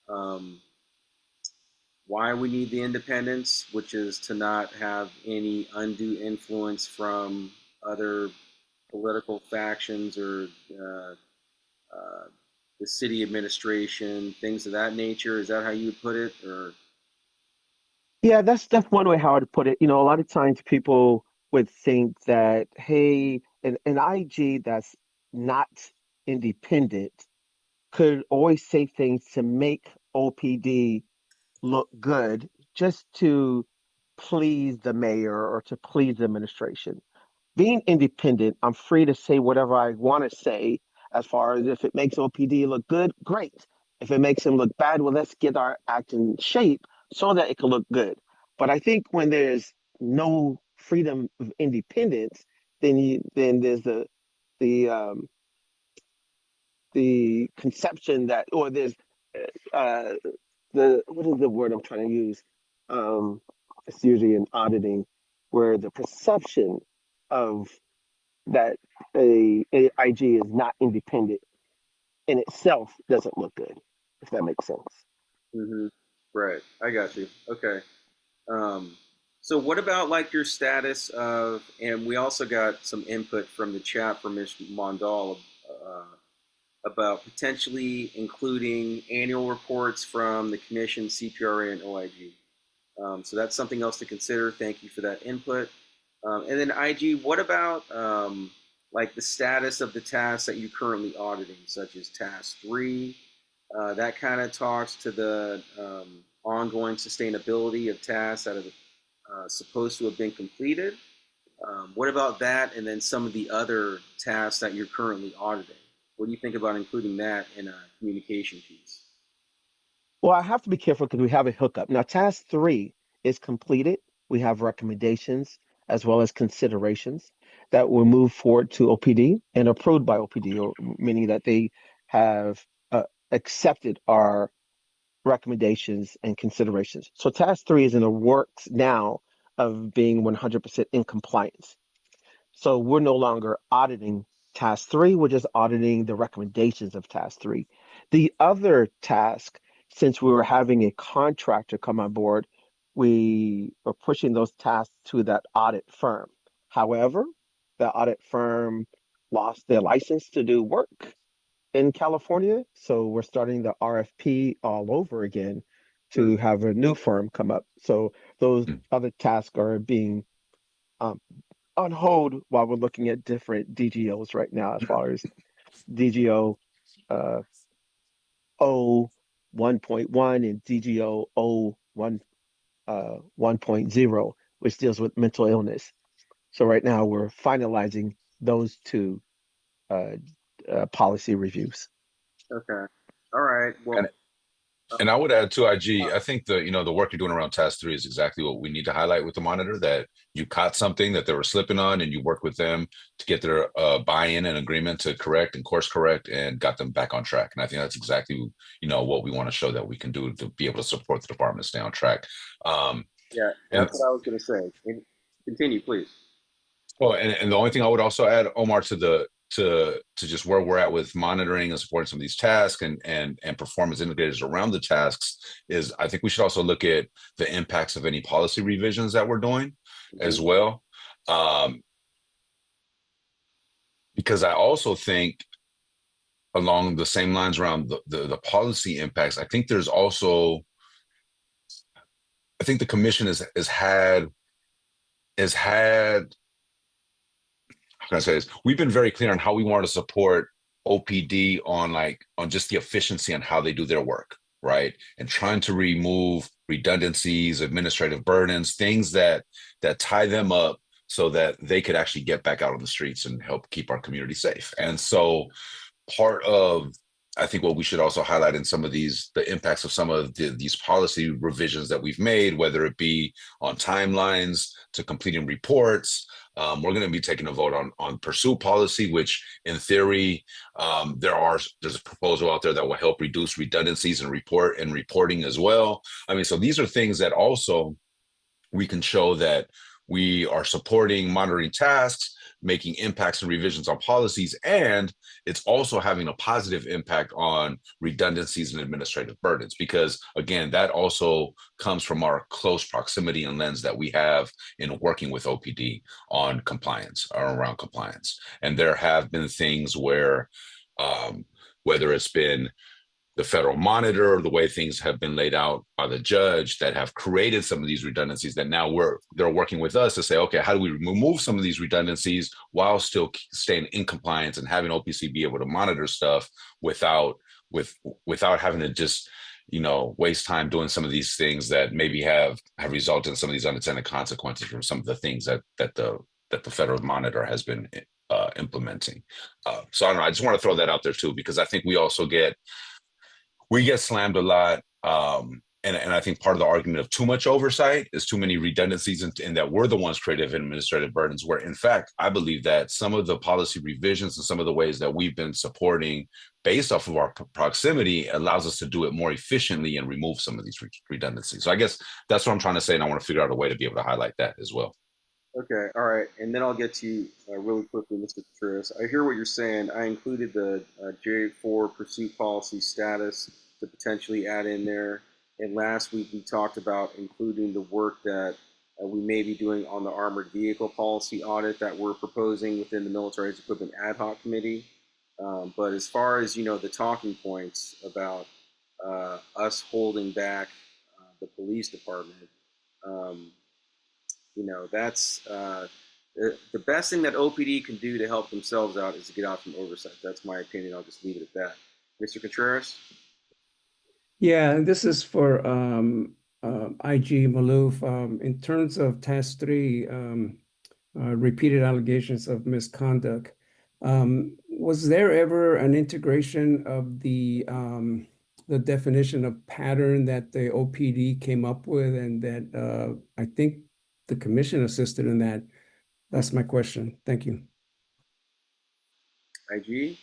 Speaker 1: um, why we need the independence, which is to not have any undue influence from other political factions or uh, uh, the city administration, things of that nature. Is that how you would put it, or?
Speaker 4: Yeah, that's one way how I'd put it. A lot of times people would think that, hey, an IG that's not independent could always say things to make OPD look good just to please the mayor or to please the administration. Being independent, I'm free to say whatever I want to say as far as if it makes OPD look good, great. If it makes him look bad, well, let's get our act in shape so that it can look good. But I think when there's no freedom of independence, then there's the um, the conception that, or there's uh, what is the word I'm trying to use? Um, it's usually in auditing, where the perception of that a IG is not independent in itself doesn't look good, if that makes sense.
Speaker 1: Mm-hmm. Right, I got you. Okay. Um, so what about like your status of, and we also got some input from the chat from Ms. Mondal uh, about potentially including annual reports from the Commission, CPRA, and OIG. So that's something else to consider. Thank you for that input. And then IG, what about like the status of the tasks that you're currently auditing, such as task 3? That kind of talks to the ongoing sustainability of tasks that are supposed to have been completed. What about that, and then some of the other tasks that you're currently auditing? What do you think about including that in a communication piece?
Speaker 4: Well, I have to be careful because we have a hookup. Now, task 3 is completed. We have recommendations as well as considerations that will move forward to OPD and approved by OPD, or meaning that they have accepted our recommendations and considerations. So task 3 is in the works now of being 100% in compliance. So we're no longer auditing task 3, we're just auditing the recommendations of task 3. The other task, since we were having a contractor come on board, we are pushing those tasks to that audit firm. However, the audit firm lost their license to do work in California. So we're starting the RFP all over again to have a new firm come up. So those other tasks are being um, on hold while we're looking at different DGOs right now, as far as DGO O 1.1 and DGO O 1.0, which deals with mental illness. So right now we're finalizing those two uh, policy reviews.
Speaker 1: Okay. All right. Well,
Speaker 2: And I would add to IG, I think the work you're doing around task 3 is exactly what we need to highlight with the monitor, that you caught something that they were slipping on and you worked with them to get their buy-in and agreement to correct and course correct and got them back on track. And I think that's exactly, what we want to show that we can do to be able to support the department stay on track.
Speaker 1: yeah,
Speaker 2: And
Speaker 1: that's what I was going to say. Continue, please.
Speaker 2: well, and the only thing I would also add, Omar, to just where we're at with monitoring and supporting some of these tasks and performance indicators around the tasks is, I think we should also look at the impacts of any policy revisions that we're doing as well. Because I also think along the same lines around the policy impacts, I think there's also, I think the commission has had how can I say this? We've been very clear on how we want to support OPD on just the efficiency on how they do their work, right? And trying to remove redundancies, administrative burdens, things that tie them up so that they could actually get back out on the streets and help keep our community safe. And so part of, I think, what we should also highlight in some of the impacts of some of these policy revisions that we've made, whether it be on timelines to completing reports. We're going to be taking a vote on pursuit policy, which in theory, there's a proposal out there that will help reduce redundancies and reporting as well. I mean, so these are things that also we can show that we are supporting monitoring tasks, making impacts and revisions on policies, and it's also having a positive impact on redundancies and administrative burdens, because again, that also comes from our close proximity and lens that we have in working with OPD on compliance or around compliance. And there have been things where, whether it's been the federal monitor or the way things have been laid out by the judge that have created some of these redundancies, that now they're working with us to say, okay, how do we remove some of these redundancies while still staying in compliance and having OPC be able to monitor stuff without having to just waste time doing some of these things that maybe have resulted in some of these unintended consequences from some of the things that the federal monitor has been implementing. So I don't know, I just want to throw that out there too, because I think we get slammed a lot. And I think part of the argument of too much oversight is too many redundancies, and that we're the ones creating administrative burdens, where in fact, I believe that some of the policy revisions and some of the ways that we've been supporting based off of our proximity allows us to do it more efficiently and remove some of these redundancies. So I guess that's what I'm trying to say. And I want to figure out a way to be able to highlight that as well.
Speaker 1: Okay, all right, and then I'll get to you really quickly, Mr. Contreras. I hear what you're saying. I included the J4 pursuit policy status to potentially add in there. And last week we talked about including the work that we may be doing on the armored vehicle policy audit that we're proposing within the Military Equipment Ad Hoc Committee. But as far as the talking points about us holding back the police department. That's the best thing that OPD can do to help themselves out is to get out from oversight. That's my opinion. I'll just leave it at that. Mr. Contreras?
Speaker 7: Yeah, and this is for IG Maloof. In terms of task 3, repeated allegations of misconduct, was there ever an integration of the definition of pattern that the OPD came up with, and that I think the commission assisted in that? That's my question. Thank you.
Speaker 1: IG?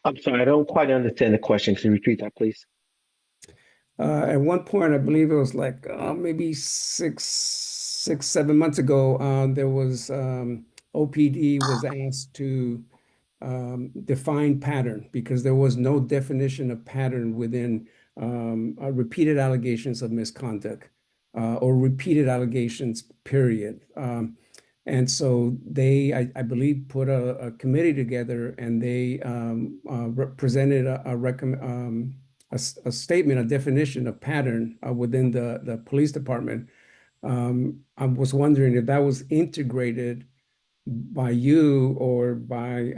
Speaker 4: I'm sorry, I don't quite understand the question. Can you repeat that, please?
Speaker 7: At one point, I believe it was like maybe 7 months ago, there was OPD was asked to define pattern, because there was no definition of pattern within repeated allegations of misconduct or repeated allegations, period. And so they, I believe, put a committee together, and they presented a statement, a definition of pattern within the police department. I was wondering if that was integrated by you or by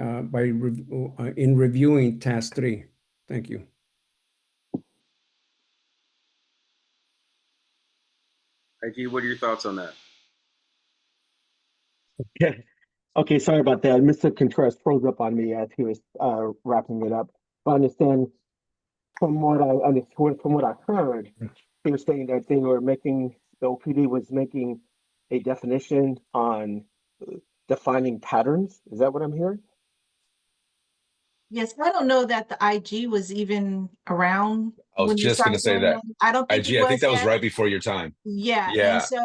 Speaker 7: in reviewing task 3? Thank you.
Speaker 1: IG, what are your thoughts on that?
Speaker 4: Yeah. Okay, sorry about that. Mr. Contreras froze up on me as he was wrapping it up. But I understand from what I understood, from what I heard, he was saying that the OPD was making a definition on defining patterns. Is that what I'm hearing?
Speaker 5: Yes, I don't know that the IG was even around
Speaker 2: I was
Speaker 5: when they
Speaker 2: just going to
Speaker 5: started
Speaker 2: say
Speaker 5: doing
Speaker 2: that.
Speaker 5: that. I don't think it
Speaker 2: IG, I think
Speaker 5: was
Speaker 2: that was
Speaker 5: yet.
Speaker 2: right before your time.
Speaker 5: Yeah, and
Speaker 2: Yeah.
Speaker 5: so,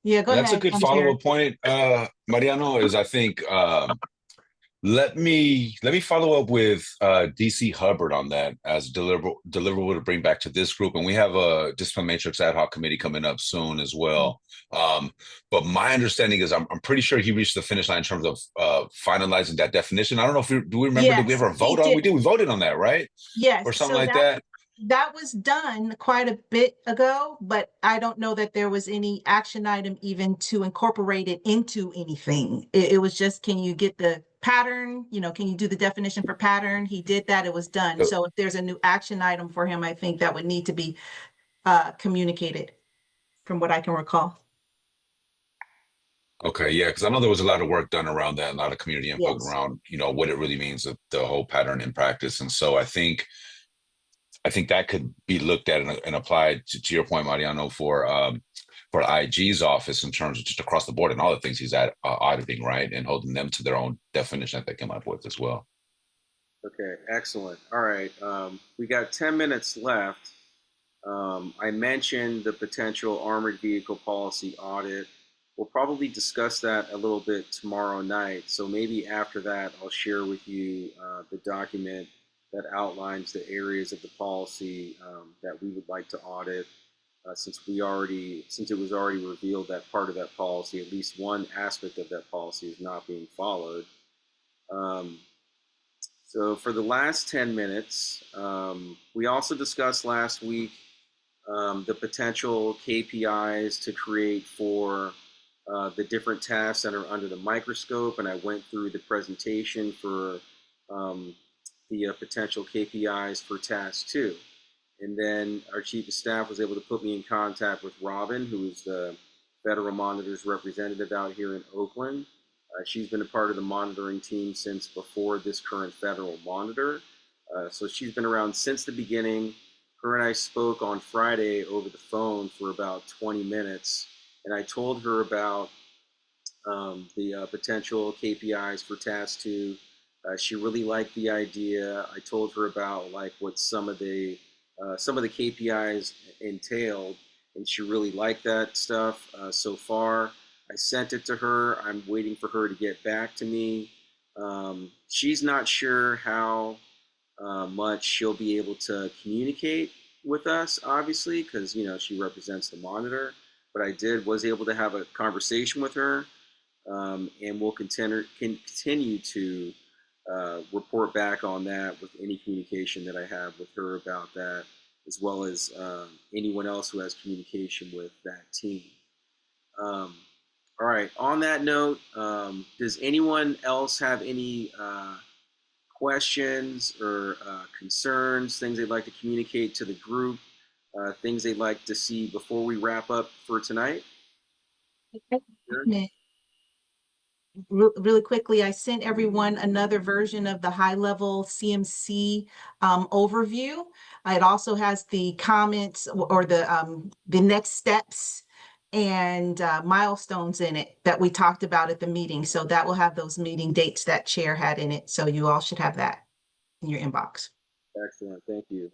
Speaker 5: yeah, go
Speaker 2: And that's a
Speaker 5: ahead,
Speaker 2: good
Speaker 5: Jared.
Speaker 2: follow-up point, Mariano, is I think let me follow up with DC Hubbard on that as deliverable to bring back to this group. And we have a discipline matrix ad hoc committee coming up soon as well. But my understanding is I'm pretty sure he reached the finish line in terms of finalizing that definition. I don't know if do we remember, did we
Speaker 5: Yes,
Speaker 2: ever
Speaker 5: he
Speaker 2: vote on? We
Speaker 5: did.
Speaker 2: did, we voted on that, right?
Speaker 5: Yes,
Speaker 2: Or something
Speaker 5: so
Speaker 2: like that.
Speaker 5: that was done quite a bit ago, but I don't know that there was any action item even to incorporate it into anything. It was just, can you get the pattern? You know, can you do the definition for pattern? He did that, it was done.
Speaker 2: So-
Speaker 5: So if there's a new action item for him, I think that would need to be communicated from what I can recall.
Speaker 2: Okay, yeah, because I know there was a lot of work done around that, a lot of community input
Speaker 5: Yes.
Speaker 2: around, what it really means, the whole pattern in practice. And so I think that could be looked at and applied to your point, Mariano, for IG's office in terms of just across the board and all the things he's auditing, right, and holding them to their own definition that they come up with as well.
Speaker 1: Okay, excellent. All right, we got 10 minutes left. I mentioned the potential armored vehicle policy audit. We'll probably discuss that a little bit tomorrow night. So maybe after that, I'll share with you the document that outlines the areas of the policy that we would like to audit. Since it was already revealed that part of that policy, at least one aspect of that policy, is not being followed. So for the last 10 minutes, we also discussed last week the potential KPIs to create for the different tasks that are under the microscope, and I went through the presentation for the potential KPIs for task 2. And then our chief of staff was able to put me in contact with Robin, who is the Federal Monitor's representative out here in Oakland. She's been a part of the monitoring team since before this current federal monitor. So she's been around since the beginning. Her and I spoke on Friday over the phone for about 20 minutes, and I told her about the potential KPIs for task 2. She really liked the idea. I told her about like what some of the KPIs entailed, and she really liked that stuff so far. I sent it to her. I'm waiting for her to get back to me. She's not sure how much she'll be able to communicate with us, obviously, because she represents the monitor. But was able to have a conversation with her, and we'll continue to report back on that with any communication that I have with her about that, as well as anyone else who has communication with that team. All right. On that note, does anyone else have any questions or concerns, things they'd like to communicate to the group, things they'd like to see before we wrap up for tonight? Sure.
Speaker 5: Really quickly, I sent everyone another version of the high-level CMC overview. It also has the comments or the next steps and milestones in it that we talked about at the meeting. So that will have those meeting dates that Chair had in it. So you all should have that in your inbox.
Speaker 1: Excellent. Thank you,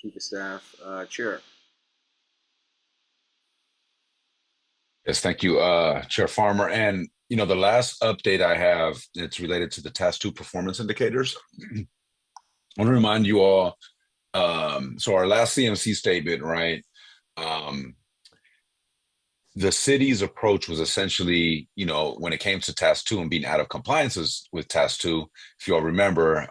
Speaker 1: Chief of Staff. Chair.
Speaker 2: Yes, thank you, Chair Farmer. And the last update I have, it's related to the task 2 performance indicators. I want to remind you all, so our last CMC statement, right? The city's approach was essentially, when it came to task 2 and being out of compliance with task 2, if you all remember,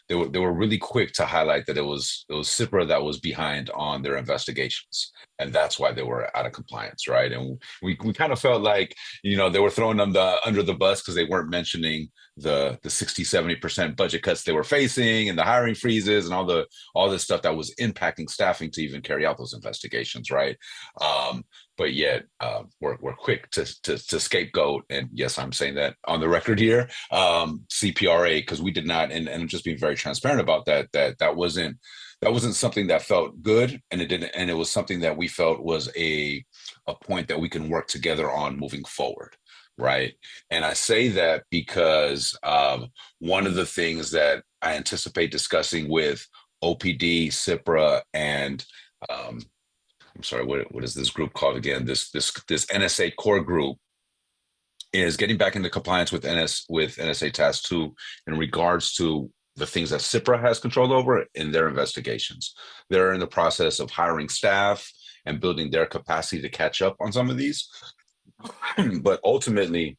Speaker 2: they were really quick to highlight that it was CIPRA that was behind on their investigations, and that's why they were out of compliance, right? And we kind of felt like, you know, they were throwing them under the bus because they weren't mentioning the 60-70% budget cuts they were facing and the hiring freezes and all this stuff that was impacting staffing to even carry out those investigations, right? But yet we're quick to scapegoat, and yes, I'm saying that on the record here, CPRA, because we did not, and I'm just being very transparent about that wasn't something that felt good, and it was something that we felt was a point that we can work together on moving forward, right? And I say that because one of the things that I anticipate discussing with OPD, CIPRA, and I'm sorry, what is this group called again? This NSA core group is getting back into compliance with NSA Task 2 in regards to the things that CIPRA has control over in their investigations. They're in the process of hiring staff and building their capacity to catch up on some of these. But ultimately,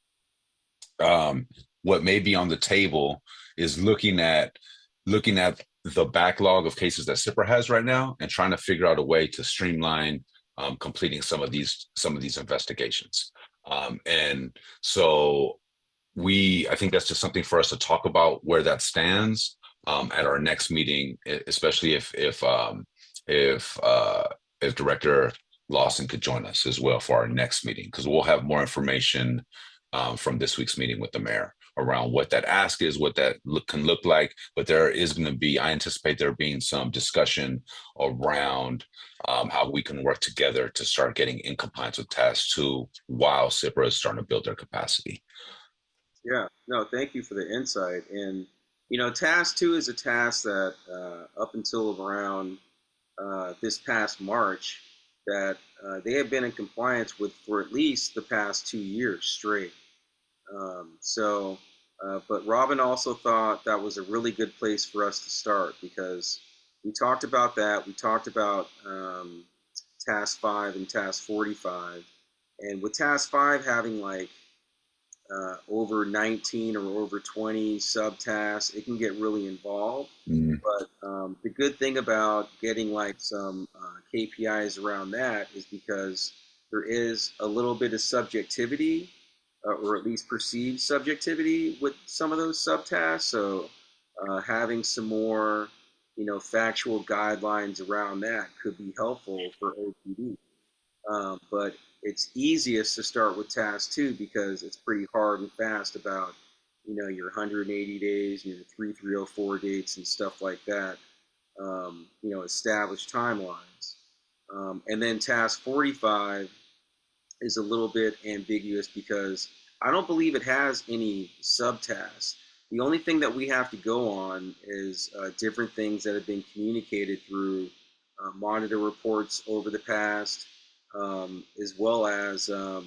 Speaker 2: what may be on the table is looking at the backlog of cases that CIPRA has right now and trying to figure out a way to streamline completing some of these investigations. And so I think that's just something for us to talk about where that stands at our next meeting, especially if Director Lawson could join us as well for our next meeting, because we'll have more information from this week's meeting with the mayor around what that ask is, what that can look like. But there is going to be, I anticipate there being some discussion around how we can work together to start getting in compliance with Task 2 while CIPRA is starting to build their capacity.
Speaker 1: Yeah, no, thank you for the insight. And, you know, Task 2 is a task that up until around this past March, that they have been in compliance with for at least the past 2 years straight. But Robin also thought that was a really good place for us to start, because we talked about that. We talked about Task 5 and Task 45. And with Task 5 having like over 19 or over 20 subtasks, it can get really involved. But the good thing about getting like some KPIs around that is because there is a little bit of subjectivity, or at least perceived subjectivity with some of those subtasks. So having some more, you know, factual guidelines around that could be helpful for OPD. But it's easiest to start with Task 2 because it's pretty hard and fast about, you know, your 180 days, your 3304 dates and stuff like that, you know, established timelines. And then Task 45 is a little bit ambiguous because I don't believe it has any subtasks. The only thing that we have to go on is different things that have been communicated through monitor reports over the past, as well as, or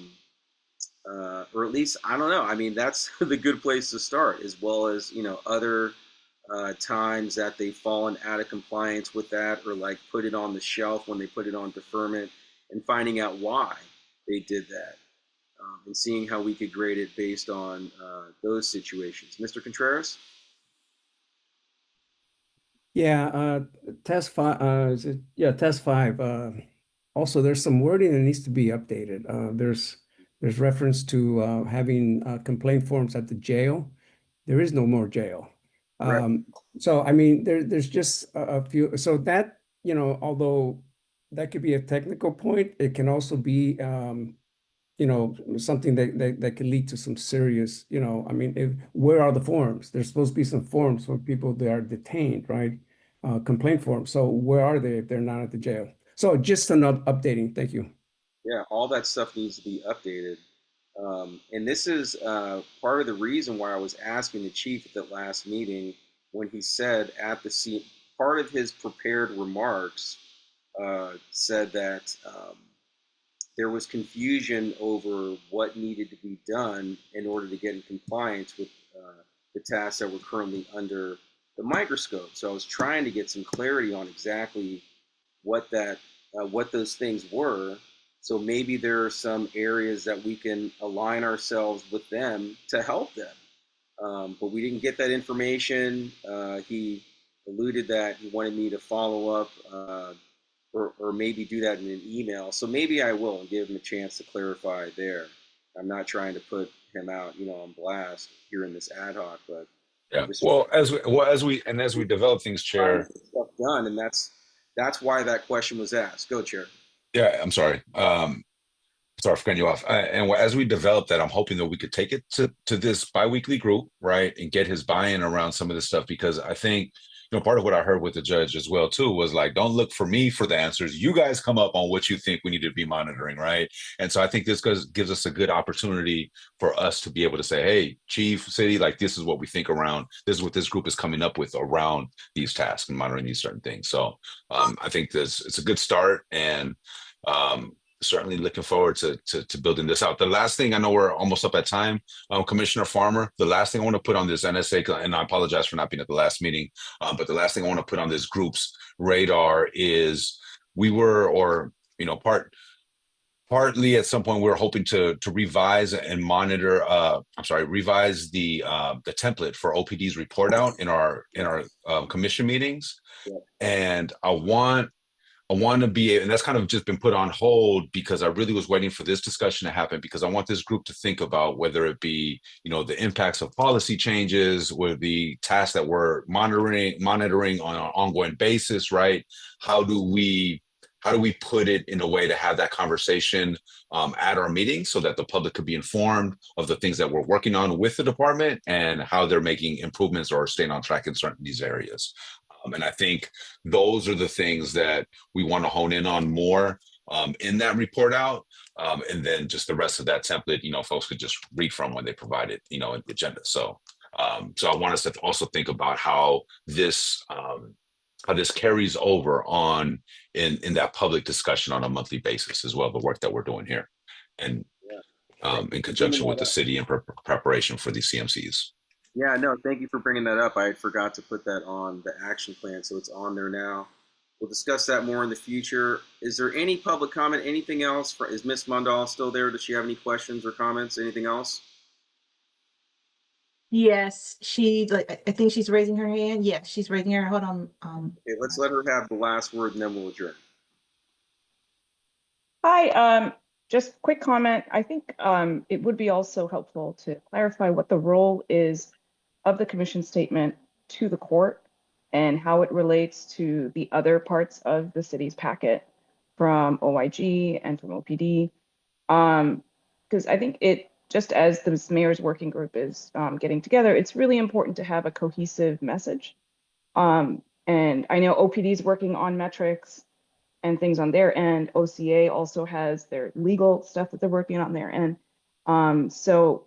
Speaker 1: at least, I don't know. I mean, that's the good place to start, as well as, you know, other times that they've fallen out of compliance with that, or like put it on the shelf when they put it on deferment, and finding out why they did that, and seeing how we could grade it based on those situations. Mr. Contreras?
Speaker 7: Yeah, Task 5, Task 5. Also, there's some wording that needs to be updated. There's reference to having complaint forms at the jail. There is no more jail.
Speaker 1: Right.
Speaker 7: So, I mean, there's just a few. So that, you know, although that could be a technical point, it can also be, you know, something that could lead to some serious, you know, I mean, where are the forms? There's supposed to be some forms for people that are detained, right? Complaint forms. So where are they if they're not at the jail? So just an updating. Thank you.
Speaker 1: Yeah, all that stuff needs to be updated. And this is part of the reason why I was asking the chief at the last meeting, when he said at the scene, part of his prepared remarks said that there was confusion over what needed to be done in order to get in compliance with the tasks that were currently under the microscope. So I was trying to get some clarity on exactly what those things were. So maybe there are some areas that we can align ourselves with them to help them. but we didn't get that information. He alluded that he wanted me to follow up or maybe do that in an email. So maybe I will and give him a chance to clarify there. I'm not trying to put him out, on blast here in this ad hoc, but
Speaker 2: Yeah.
Speaker 1: I'm just
Speaker 2: Well, as we develop things,
Speaker 1: trying to
Speaker 2: Chair.
Speaker 1: get stuff done, and that's why that question was asked. Go, Chair.
Speaker 2: Yeah, I'm sorry. Sorry for cutting you off. As we develop that, I'm hoping that we could take it to this biweekly group, right, and get his buy-in around some of this stuff, because I think, part of what I heard with the judge as well too was like, don't look for me for the answers. You guys come up on what you think we need to be monitoring, right? And so I think this gives us a good opportunity for us to be able to say, hey, Chief, City, like this is what we think around. This is what this group is coming up with around these tasks and monitoring these certain things. So I think it's a good start, and certainly looking forward to building this out. The last thing, I know we're almost up at time, Commissioner Farmer, the last thing I want to put on this NSA, and I apologize for not being at the last meeting, but the last thing I want to put on this group's radar is partly at some point we were hoping to revise and monitor, revise the template for OPD's report out in our commission meetings.
Speaker 1: Yeah.
Speaker 2: And I want to be, and that's kind of just been put on hold because I really was waiting for this discussion to happen, because I want this group to think about whether it be, the impacts of policy changes or the tasks that we're monitoring on an ongoing basis, right? How do we put it in a way to have that conversation at our meeting so that the public could be informed of the things that we're working on with the department and how they're making improvements or staying on track in certain these areas. And I think those are the things that we want to hone in on more in that report out. And then just the rest of that template, folks could just read from when they provide it, in the agenda. So I want us to also think about how this carries over on in that public discussion on a monthly basis as well, the work that we're doing here. And in conjunction with the city in preparation for these CMCs.
Speaker 1: Yeah, no, thank you for bringing that up. I forgot to put that on the action plan, so it's on there now. We'll discuss that more in the future. Is there any public comment? Anything else? Is Ms. Mundall still there? Does she have any questions or comments? Anything else?
Speaker 5: Yes, I think she's raising her hand. Yes, she's raising her. Hold on.
Speaker 1: Okay, let's let her have the last word, and then we'll adjourn.
Speaker 8: Hi, just quick comment. I think it would be also helpful to clarify what the role is of the commission statement to the court and how it relates to the other parts of the city's packet from OIG and from OPD. Because I think just as the mayor's working group is getting together, it's really important to have a cohesive message. And I know OPD is working on metrics and things on their end. OCA also has their legal stuff that they're working on their end. So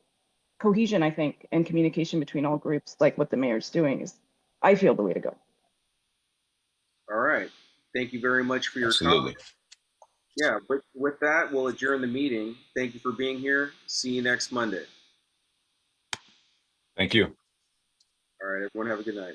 Speaker 8: cohesion, I think, and communication between all groups, like what the mayor's doing, is, I feel, the way to go.
Speaker 1: All right. Thank you very much for your
Speaker 2: Absolutely.
Speaker 1: comment. Yeah, but with that, we'll adjourn the meeting. Thank you for being here. See you next Monday.
Speaker 2: Thank you.
Speaker 1: All right, everyone, have a good night.